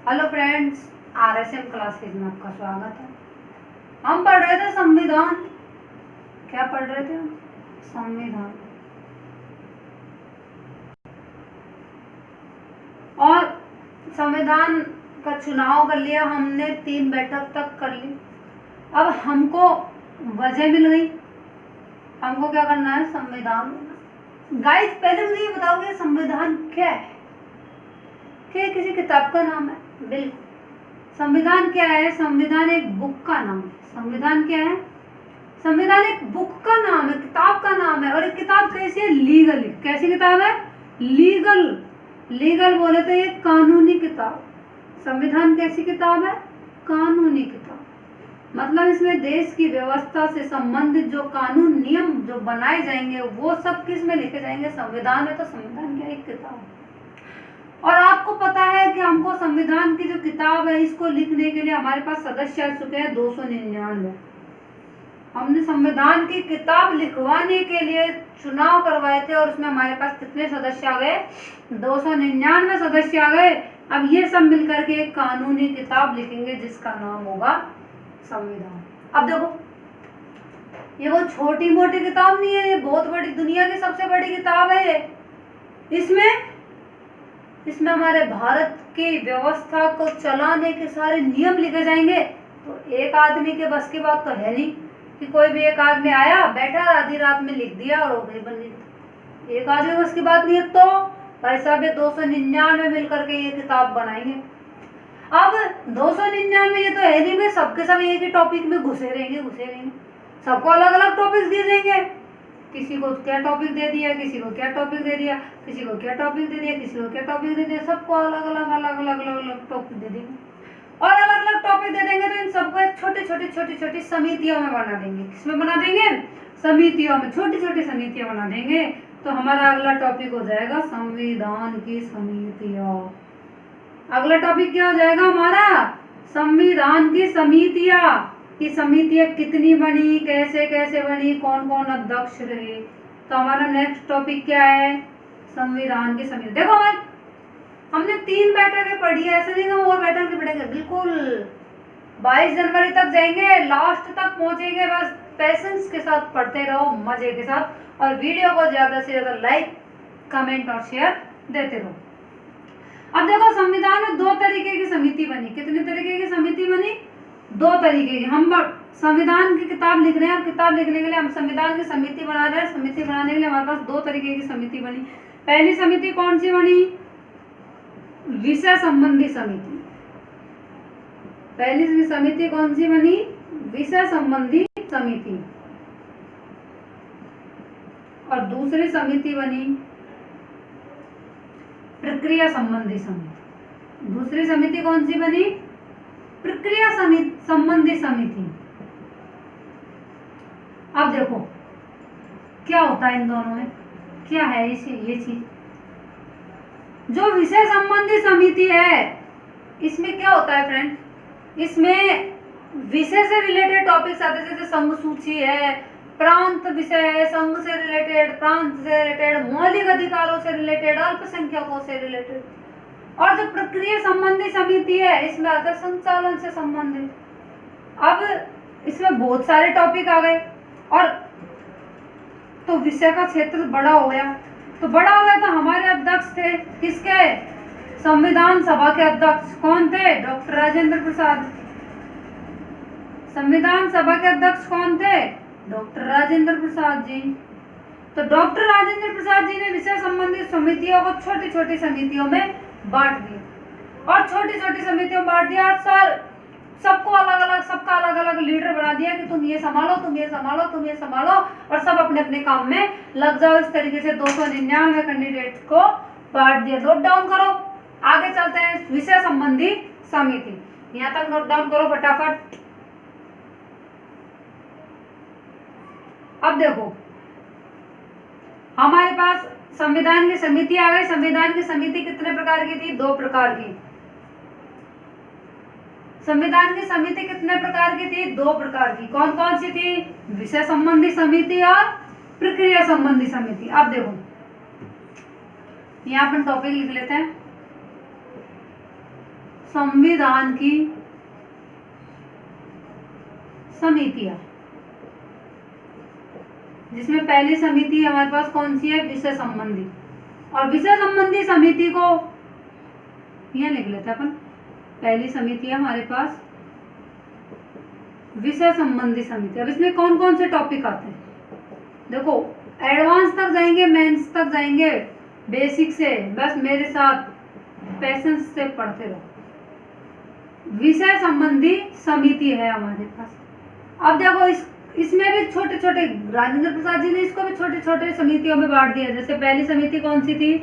Hello friends, RSM classes में आपका स्वागत है। हम पढ़ रहे थे संविधान। क्या पढ़ रहे थे हम? संविधान। और संविधान का चुनाव कर लिया हमने, 3 बैठक तक कर ली। अब हमको वजह मिल गई, हमको क्या करना है? संविधान। गाइस पहले मुझे ये बताओगे संविधान क्या है? क्या किसी किताब का नाम है? बिल्कुल। संविधान क्या है? संविधान एक बुक का नाम है। संविधान क्या है? संविधान एक बुक का नाम है, किताब का नाम है। और एक किताब कैसी है? लीगल। कैसी किताब है? लीगल। लीगल बोले तो ये कानूनी किताब। संविधान कैसी किताब है? कानूनी किताब। मतलब इसमें देश की व्यवस्था से संबंधित जो कानून नियम जो बनाए जाएंगे वो सब किस में लिखे जाएंगे? संविधान में। तो संविधान क्या एक किताब है। और आपको पता है कि हमको संविधान की जो किताब है इसको लिखने के लिए हमारे पास सदस्य आ चुके हैं 299। हमने संविधान की किताब लिखवाने के लिए चुनाव करवाए थे और उसमें हमारे पास कितने सदस्य आ गए? 299 सदस्य आ गए। अब ये सब मिलकर के एक कानूनी किताब लिखेंगे जिसका नाम होगा संविधान। अब देखो, ये वो छोटी मोटी किताब नहीं है, ये बहुत बड़ी, दुनिया की सबसे बड़ी किताब है। इसमें हमारे भारत की व्यवस्था को चलाने के सारे नियम लिखे जाएंगे। तो एक आदमी के बस की बात तो है नहीं कि कोई भी एक आदमी आया, बैठा, आधी रात में लिख दिया और हो गई बन गई। एक आदमी बस की बात नहीं है। तो भाई साहब 299 मिलकर के ये किताब बनाएंगे। अब 299 ये तो है नहीं मैं सबके सब एक ही टॉपिक में घुसे रहेंगे। सबको अलग अलग टॉपिक दे देंगे। किसी को क्या टॉपिक दे दिया, किसी को क्या टॉपिक दे दिया, किसी को क्या टॉपिक दे दिया, किसी को क्या टॉपिक दे दिया। सबको अलग अलग टॉपिक दे देंगे। और अलग अलग टॉपिक दे देंगे तो इन सबको एक छोटी समितियों में बना देंगे। किसमें बना देंगे? समितियों में। छोटी छोटी समितियां बना देंगे। तो हमारा अगला टॉपिक हो जाएगा संविधान की समितियां। अगला टॉपिक क्या हो जाएगा हमारा? संविधान की समितियां। कि समितियां कितनी बनी, कैसे कैसे बनी, कौन कौन अध्यक्ष रहे। तो हमारा नेक्स्ट टॉपिक क्या है? संविधान की समिति। देखो हमने 3 बैठकें पढ़ी है, ऐसा नहीं और बैठक पढ़ेंगे। बिल्कुल 22 जनवरी तक जाएंगे, लास्ट तक पहुंचेंगे। बस पेशेंस के साथ पढ़ते रहो, मजे के साथ। और वीडियो को ज्यादा से ज्यादा लाइक, कमेंट और शेयर देते रहो। अब देखो संविधान में 2 तरीके की समिति बनी। कितने तरीके की समिति बनी? 2 तरीके की। हम संविधान की किताब लिख रहे हैं और किताब लिखने के लिए हम संविधान की समिति बना रहे हैं। समिति बनाने के लिए हमारे पास 2 तरीके की समिति बनी। पहली समिति कौन सी बनी? विषय संबंधी समिति। पहली समिति कौन सी बनी? विषय संबंधी समिति। और दूसरी समिति बनी प्रक्रिया संबंधी समिति। दूसरी समिति कौन सी बनी? प्रक्रिया संबंधी समिति। अब देखो क्या होता है इन दोनों में, क्या है ये चीज। जो विषय संबंधी समिति है इसमें क्या होता है फ्रेंड? इसमें विषय से रिलेटेड टॉपिक्स आते हैं, जैसे संघ सूची है, प्रांत विषय है, संघ से रिलेटेड, प्रांत से रिलेटेड, मौलिक अधिकारों से रिलेटेड, अल्पसंख्यकों से रिलेटेड। और जो प्रक्रिया संबंधी समिति है इसमें आता है संचालन से संबंधित। अब इसमें बहुत सारे टॉपिक आ गए और तो विषय का क्षेत्र बड़ा हो गया। तो हमारे अध्यक्ष थे किसके? संविधान सभा के अध्यक्ष कौन थे? डॉक्टर राजेंद्र प्रसाद। संविधान सभा के अध्यक्ष कौन थे? डॉक्टर राजेंद्र प्रसाद जी। तो डॉक्टर राजेंद्र प्रसाद जी ने विषय संबंधित समितियों को छोटी छोटी समितियों में बांट दिया। और छोटी छोटी समितियों में बांट दिया। सर सबको सबका अलग अलग लीडर बना दिया कि तुम ये संभालो, तुम ये संभालो, तुम ये संभालो, और सब अपने अपने काम में लग जाओ। इस तरीके से 299 कैंडिडेट को बांट दिया। नोट डाउन करो, आगे चलते हैं। विषय संबंधी समिति, यहाँ तक नोट डाउन करो फटाफट। अब देखो हमारे पास संविधान की समिति आ गई। संविधान की समिति कितने प्रकार की थी? 2 प्रकार की। संविधान की समिति कितने प्रकार की थी? 2 प्रकार की। कौन कौन सी थी? विषय संबंधी समिति और प्रक्रिया संबंधी समिति। अब देखो यहाँ अपन टॉपिक लिख लेते हैं। संविधान की समितियां, जिसमें पहली समिति हमारे पास कौन सी है, विषय संबंधी। और विषय संबंधी समिति को यह लिख लेते हैं अपन, पहली समिति है हमारे पास विषय संबंधी समिति। अब इसमें कौन कौन से टॉपिक आते हैं, देखो एडवांस तक जाएंगे, मेंस तक जाएंगे, बेसिक से, बस मेरे साथ पेशेंस से पढ़ते रहो। विषय संबंधी समिति है हमारे पास। अब देखो इसमें भी छोटे छोटे, राजेंद्र प्रसाद जी ने इसको भी छोटे छोटे समितियों में बांट दिया। जैसे पहली समिति कौन सी थी,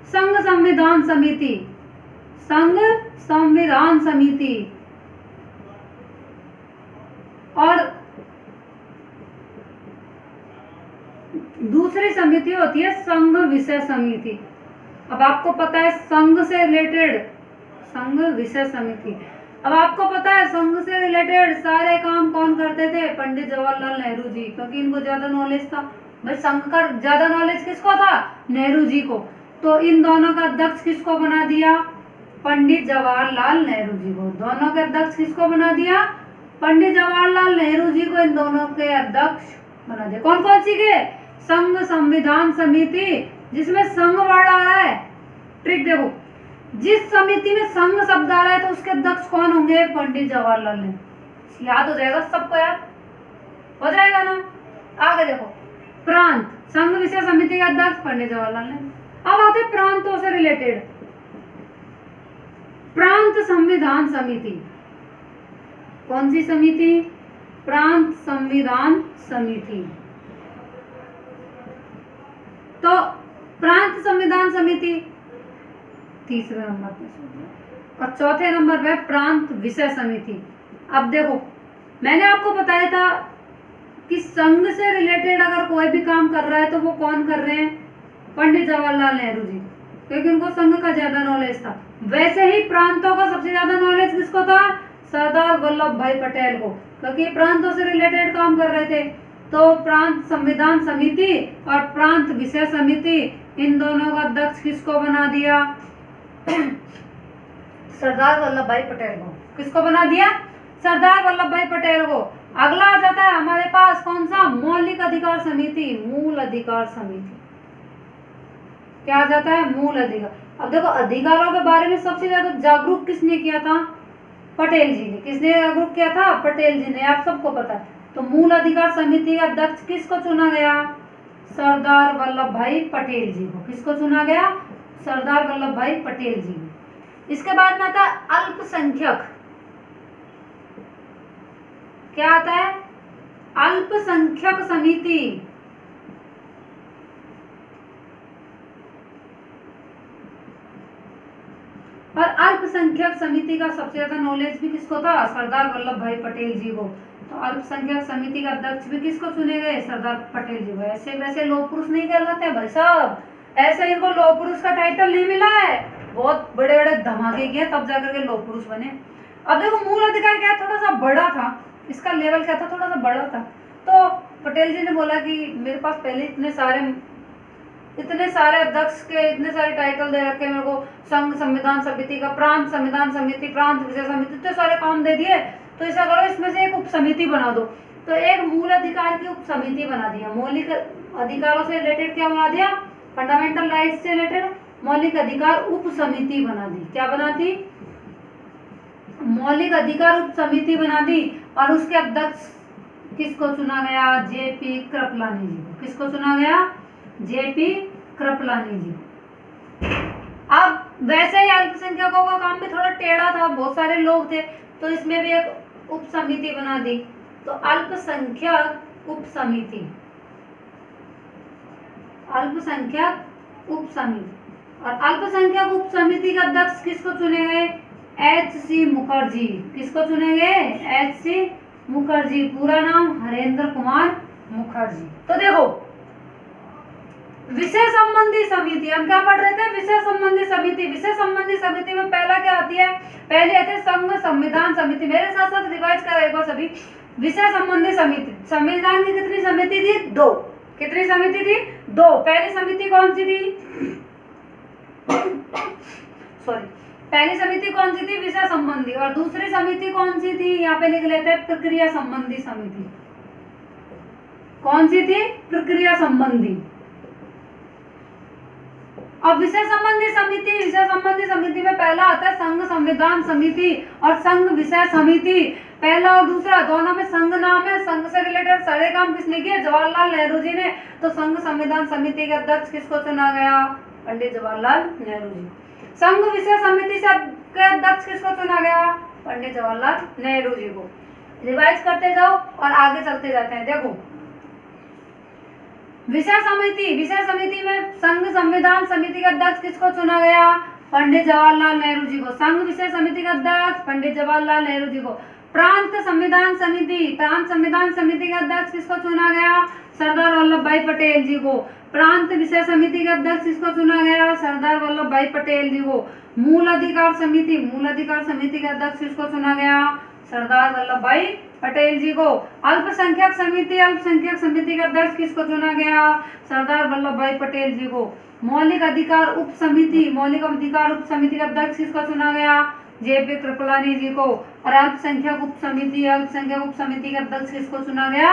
संघ संविधान समिति, संघ संविधान समिति। और दूसरी समिति होती है संघ विषय समिति। अब आपको पता है संघ से रिलेटेड संघ विषय समिति, अब आपको पता है संघ से रिलेटेड सारे काम कौन करते थे, पंडित जवाहरलाल नेहरू जी, क्योंकि इनको ज्यादा नॉलेज था। भाई संघ का ज्यादा नॉलेज किसको था, नेहरू जी को। तो इन दोनों का अध्यक्ष किसको बना दिया, पंडित जवाहरलाल नेहरू जी को। दोनों के अध्यक्ष किसको बना दिया, पंडित जवाहरलाल नेहरू जी को इन दोनों के अध्यक्ष बना दिया। कौन कौन सी के, संघ संविधान समिति, जिसमें संघ वर्ड आ रहा है। ट्रिक देखो, जिस समिति में संघ शब्द आ रहा है तो उसके अध्यक्ष कौन होंगे, पंडित जवाहरलाल नेहरू। याद हो जाएगा सबको, याद हो जाएगा ना। आगे देखो, प्रांत, संघ विषय समिति का अध्यक्ष पंडित जवाहरलाल नेहरू। अब आते प्रांतों से रिलेटेड, प्रांत संविधान समिति। कौन सी समिति, प्रांत संविधान समिति। तो प्रांत संविधान समिति तीसरे नंबर पे, और चौथे नंबर पे प्रांत विषय समिति। अब देखो मैंने आपको बताया था कि संघ से रिलेटेड अगर कोई भी काम कर रहा है तो वो कौन कर रहे हैं, पंडित जवाहरलाल नेहरू जी, क्योंकि उनको संघ का ज्यादा नॉलेज था। वैसे ही प्रांतों का सबसे ज्यादा नॉलेज किसको था, सरदार वल्लभ भाई पटेल को, क्योंकि प्रांतों से रिलेटेड काम कर रहे थे। तो प्रांत संविधान समिति और प्रांत विषय समिति, इन दोनों का अध्यक्ष किसको बना दिया, सरदार वल्लभ भाई पटेल को। किसको बना दिया, सरदार वल्लभ भाई पटेल को। अगला आ जाता है हमारे पास कौन सा, मौलिक अधिकार समिति, मूल अधिकार समिति। क्या आ जाता है, मूल अधिकार। अब देखो अधिकारों के बारे में सबसे ज्यादा जागरूक किसने किया था, पटेल जी ने। किसने जागरूक किया था, पटेल जी ने, आप सबको पता है। तो मूल अधिकार समिति का अध्यक्ष किसको चुना गया, सरदार वल्लभ भाई पटेल जी को। किसको चुना गया, सरदार वल्लभ भाई पटेल जी को। इसके बाद में आता है अल्पसंख्यक। क्या आता है, अल्पसंख्यक समिति। और अल्पसंख्यक समिति का सबसे ज्यादा नॉलेज भी किसको था, सरदार वल्लभ भाई पटेल जी को। तो अल्पसंख्यक समिति का अध्यक्ष भी किसको चुने गए, सरदार पटेल जी को। ऐसे वैसे लोह पुरुष नहीं कहलाते हैं भाई साहब, ऐसे इनको लोह पुरुष का टाइटल नहीं मिला है, बहुत बड़े बड़े धमाके किए तब जाकर के लोह पुरुष बने। अब देखो मूल अधिकार क्या, थोड़ा सा बड़ा था, इसका लेवल क्या था, थोड़ा सा बड़ा था। तो पटेल जी ने बोला कि मेरे पास पहले इतने सारे अध्यक्ष के इतने सारे टाइटल दे रखे, मेरे को संघ संविधान समिति का, प्रांत संविधान समिति, प्रांत विषय समिति, इतने सारे काम दे दिए, तो ऐसा करो इसमें से एक उप समिति बना दो। तो एक मूल अधिकार की उप समिति बना दिया। मौलिक अधिकारों से रिलेटेड क्या बना दिया, फंडामेंटल राइट्स से रिलेटेड मौलिक अधिकार उप समिति बना दी। क्या बना दी, मौलिक अधिकार उप समिति बना दी। और उसके अध्यक्ष किसको चुना गया, जेपी कृपलानी जी को। किसको चुना गया, जेपी कृपलानी जी। अब वैसे ही अल्पसंख्यकों का काम भी थोड़ा टेढ़ा था, बहुत सारे लोग थे, तो इसमें भी एक उप समिति बना दी। तो अल्पसंख्यक उप समिति, अल्पसंख्यक उप समिति। और अल्पसंख्यक उप समिति का अध्यक्ष किसको चुने गए, एच.सी. मुखर्जी। किसको चुने गए, एच.सी. मुखर्जी। पूरा नाम हरेंद्र कुमार मुखर्जी। तो देखो विषय संबंधी समिति, हम क्या पढ़ रहे थे, विषय संबंधी समिति। विषय संबंधी समिति में पहला क्या आती है, पहले आती है संघ संविधान समिति। मेरे साथ साथ रिवाइज करेगा सभी। विषय संबंधी समिति, संविधान की कितनी समिति थी, 2। कितनी समिति थी, 2। पहली समिति कौन सी थी, सॉरी, पहली समिति कौन सी थी? विषय संबंधी। और दूसरी समिति कौन सी थी? यहाँ पे लिख लेते हैं प्रक्रिया संबंधी समिति। कौन सी थी? प्रक्रिया संबंधी। अब विषय संबंधी समिति, विषय संबंधी समिति में पहला आता है संघ संविधान समिति और संघ विषय समिति। पहला और दूसरा दोनों में संघ नाम है। संघ से रिलेटेड सारे काम किसने किए? जवाहरलाल नेहरू जी ने। तो संघ संविधान समिति के अध्यक्ष किसको चुना गया? पंडित जवाहरलाल नेहरू जी। संघ विषय समिति से के अध्यक्ष किसको चुना गया? पंडित जवाहरलाल नेहरू जी को। रिवाइज करते जाओ और आगे चलते जाते हैं। देखो विषय समिति, विषय समिति में संघ संविधान समिति का अध्यक्ष किसको चुना गया? पंडित जवाहरलाल नेहरू जी को। संघ विषय समिति का अध्यक्ष पंडित जवाहरलाल नेहरू जी को। प्रांत संविधान समिति, प्रांत संविधान समिति का अध्यक्ष किसको चुना गया? सरदार वल्लभ भाई पटेल जी को। प्रांत विषय समिति का अध्यक्ष किसको चुना गया? सरदार वल्लभ भाई पटेल जी को। मूल अधिकार समिति, मूल अधिकार समिति का अध्यक्ष किसको चुना गया? सरदार वल्लभ भाई पटेल जी को। अल्पसंख्यक समिति, अल्पसंख्यक समिति का अध्यक्ष किसको चुना गया? सरदार वल्लभ भाई पटेल जी को। मौलिक अधिकार उप समिति, मौलिक अधिकार उप समिति का अध्यक्ष किसको चुना गया? जेपी कृपलानी जी को। और अल्पसंख्यक उप समिति, अल्पसंख्यक उप समिति का अध्यक्ष किसको चुना गया?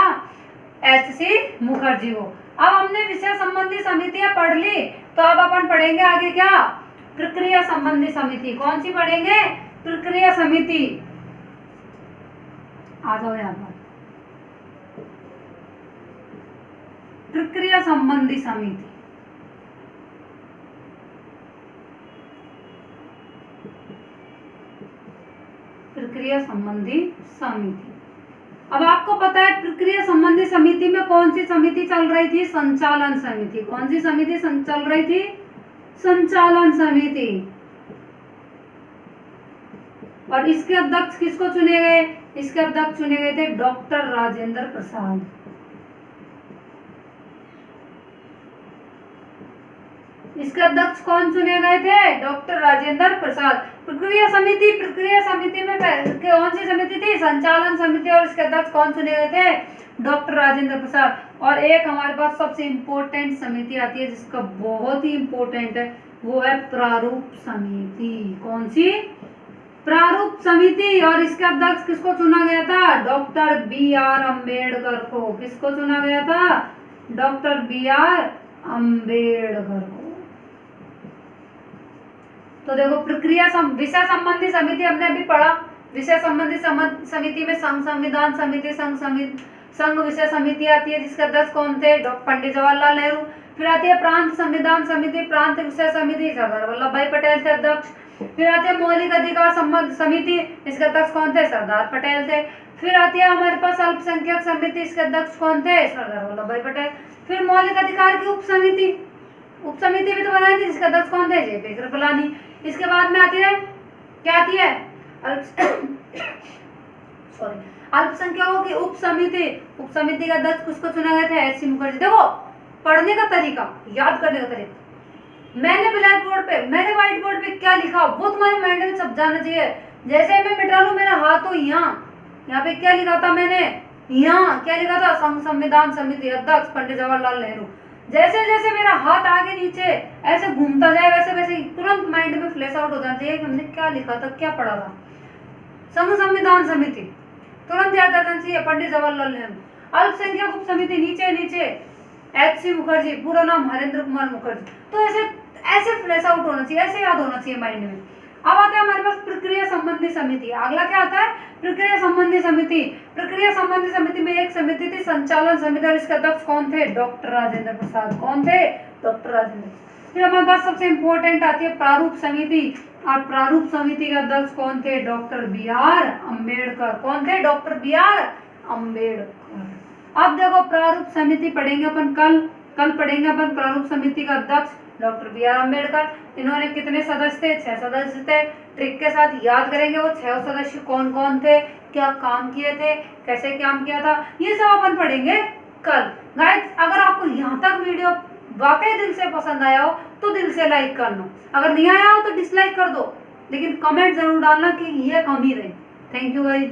एच.सी. मुखर्जी को। अब हमने विषय संबंधी समितियां पढ़ ली, तो अब अपन पढ़ेंगे आगे क्या? प्रक्रिया संबंधी समिति। कौन सी पढ़ेंगे? प्रक्रिया समिति। आ जाओ यहाँ पर। प्रक्रिया संबंधी समिति। प्रक्रिया संबंधी समिति। अब आपको पता है प्रक्रिया संबंधी समिति में कौन सी समिति चल रही थी? संचालन समिति। कौन सी समिति चल रही थी? संचालन समिति। और इसके अध्यक्ष किसको चुने गए? इसके अध्यक्ष चुने गए थे डॉक्टर राजेंद्र प्रसाद। इसके अध्यक्ष कौन चुने गए थे? डॉक्टर राजेंद्र प्रसाद। प्रक्रिया समिति, प्रक्रिया समिति में कौन सी समिति थी? संचालन समिति। और इसके अध्यक्ष कौन चुने गए थे? डॉक्टर राजेंद्र प्रसाद। और एक हमारे पास सबसे इम्पोर्टेंट समिति आती है जिसका बहुत ही इम्पोर्टेंट है, वो है प्रारूप समिति। कौन सी? प्रारूप समिति। और इसके अध्यक्ष किसको चुना गया था? Doctor B R. अम्बेडकर को। किसको चुना गया था? Doctor B R. अम्बेडकर को। तो देखो प्रक्रिया विषय संबंधी समिति हमने अभी पढ़ा। विषय संबंधी समिति में संघ संविधान समिति, संघ विषय समिति आती है जिसके अध्यक्ष कौन थे? पंडित जवाहरलाल नेहरू। फिर आती है प्रांत संविधान समिति, प्रांत विषय समिति, सरदार वल्लभ भाई पटेल थे अध्यक्ष। फिर आती है मौलिक अधिकार समिति, इसके अध्यक्ष कौन थे? सरदार पटेल थे। फिर आती है हमारे पास अल्पसंख्यक समिति, इसके अध्यक्ष कौन थे? सरदार वल्लभ भाई पटेल। फिर मौलिक अधिकार की उप समिति भी तो बनाई थी जिसके अध्यक्ष कौन थे? जेपी कृपलानी। इसके बाद में आती है क्या आती है? अल्पसंख्यकों की उप समिति का अध्यक्ष किसको चुना गया था? एच.सी. मुखर्जी। देखो पढ़ने का तरीका, याद करने का तरीका, मैंने ब्लैक बोर्ड पे, मैंने व्हाइट बोर्ड पे क्या लिखा वो तुम्हारे माइंड में सब जाना चाहिए। जैसे मैं मिटा लूं मेरा हाथ हो यहाँ पे क्या लिखा था मैंने? यहाँ क्या लिखा था? संघ संविधान समिति अध्यक्ष पंडित जवाहरलाल नेहरू। जैसे जैसे मेरा हाथ आगे नीचे ऐसे घूमता जाए वैसे वैसे तुरंत माइंड में फ्लैश आउट हो जाना चाहिए कि हमने क्या लिखा था, क्या पढ़ा था। संघ संविधान समिति तुरंत याद आ जाना चाहिए, पंडित जवाहरलाल नेहरू। अल्पसंख्यक उप समिति नीचे नीचे एच.सी. मुखर्जी, पूरा नाम हरेंद्र कुमार मुखर्जी। तो ऐसे फ्लैश आउट होना चाहिए, ऐसे याद होना चाहिए माइंड में। अब आता है हमारे पास प्रक्रिया संबंधी समिति। अगला क्या आता है? प्रक्रिया संबंधी समिति। प्रक्रिया संबंधी समिति में एक समिति थी संचालन समिति और इसके अध्यक्ष कौन थे? डॉक्टर राजेंद्र प्रसाद। कौन थे? डॉक्टर राजेंद्र। फिर हमारे पास सबसे इंपॉर्टेंट आती है प्रारूप समिति और प्रारूप समिति के अध्यक्ष कौन थे? Doctor B R. अम्बेडकर। कौन थे? Doctor B R. अम्बेडकर। अब देखो प्रारूप समिति पढ़ेंगे अपन कल पढ़ेंगे अपन प्रारूप समिति का अध्यक्ष डॉक्टर बी.आर. अम्बेडकर। इन्होंने कितने सदस्य थे? 6 सदस्य थे। ट्रिक के साथ याद करेंगे वो 6 सदस्य कौन कौन थे, क्या काम किए थे, कैसे काम किया था, ये सब अपन पढ़ेंगे कल। गाइस अगर आपको यहाँ तक वीडियो वाकई दिल से पसंद आया हो तो दिल से लाइक कर लो, अगर नहीं आया हो तो डिसलाइक कर दो, लेकिन कमेंट जरूर डालना कि ये कमी रही। Thank you guys.